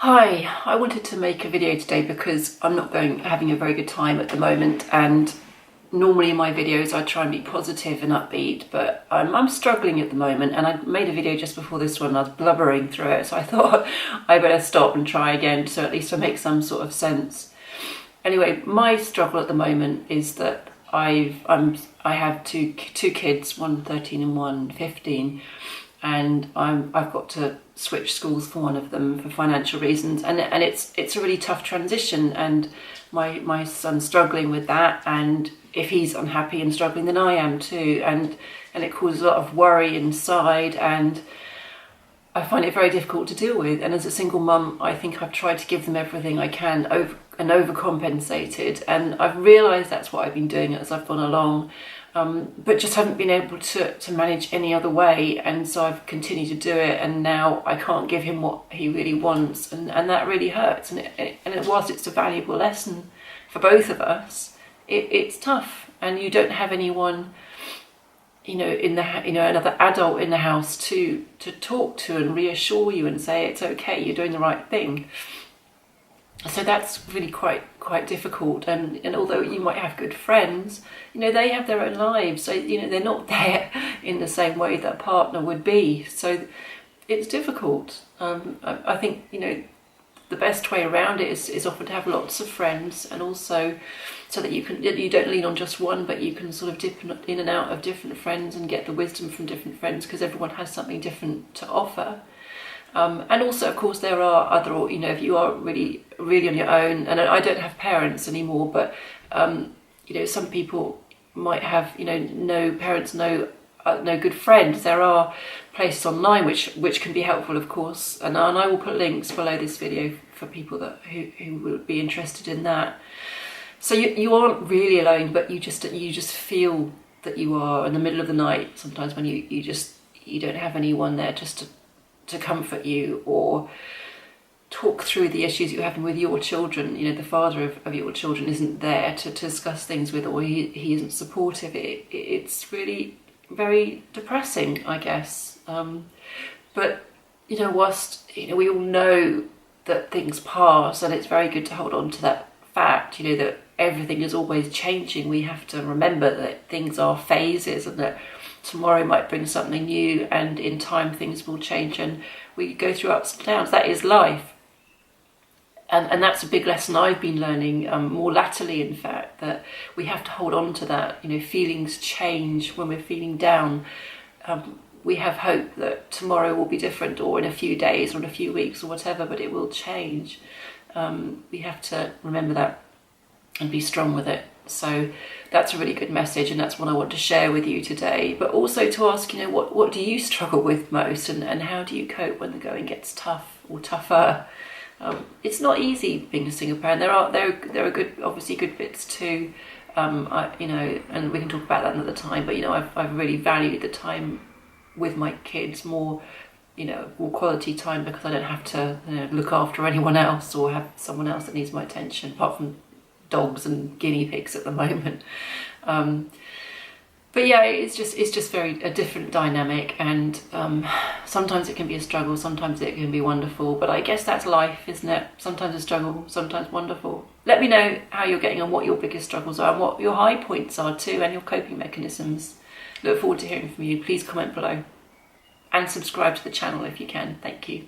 Hi, I wanted to make a video today because I'm not having a very good time at the moment, and normally in my videos I try and be positive and upbeat, but I'm struggling at the moment, and I made a video just before this one and I was blubbering through it, so I thought I better stop and try again so at least I make some sort of sense. Anyway, my struggle at the moment is that I have two kids, one 13 and one 15, and I've got to switch schools for one of them for financial reasons, and it's a really tough transition, and my son's struggling with that, and if he's unhappy and struggling, then I am too, and it causes a lot of worry inside, and I find it very difficult to deal with. And as a single mum, I think I've tried to give them everything I can and overcompensated, and I've realised that's what I've been doing as I've gone along, but just haven't been able to manage any other way, and so I've continued to do it, and now I can't give him what he really wants, and that really hurts, and whilst it's a valuable lesson for both of us, it's tough, and you don't have anyone another adult in the house to talk to and reassure you and say it's okay, you're doing the right thing. So that's really quite difficult, and although you might have good friends, they have their own lives, so they're not there in the same way that a partner would be, so it's difficult. I think the best way around it is often to have lots of friends, and also so that you don't lean on just one, but you can sort of dip in and out of different friends and get the wisdom from different friends, because everyone has something different to offer. And also, of course, there are other, if you are really on your own, and I don't have parents anymore, but some people might have no parents, no good friends. There are places online which can be helpful, of course, and I will put links below this video for people who would be interested in that. So you aren't really alone, but you just feel that you are in the middle of the night sometimes, when you don't have anyone there just to comfort you or talk through the issues you're having with your children. The father of your children isn't there to discuss things with, or he isn't supportive. It's really very depressing, I guess. But whilst we all know that things pass, and it's very good to hold on to that fact, that everything is always changing. We have to remember that things are phases, and that tomorrow might bring something new, and in time things will change, and we go through ups and downs. That is life, and that's a big lesson I've been learning more latterly, in fact, that we have to hold on to that. Feelings change. When we're feeling down, we have hope that tomorrow will be different, or in a few days, or in a few weeks, or whatever, but it will change. We have to remember that and be strong with it. So that's a really good message, and that's what I want to share with you today. But also to ask, what do you struggle with most, and how do you cope when the going gets tough or tougher? It's not easy being a single parent. There are obviously good bits too, and we can talk about that another time. But I've really valued the time with my kids more quality time, because I don't have to look after anyone else or have someone else that needs my attention, apart from dogs and guinea pigs at the moment. But yeah, it's just a different dynamic, and sometimes it can be a struggle, sometimes it can be wonderful, but I guess that's life, isn't it? Sometimes a struggle, sometimes wonderful. Let me know how you're getting on, what your biggest struggles are, and what your high points are too, and your coping mechanisms. Look forward to hearing from you. Please comment below and subscribe to the channel if you can. Thank you.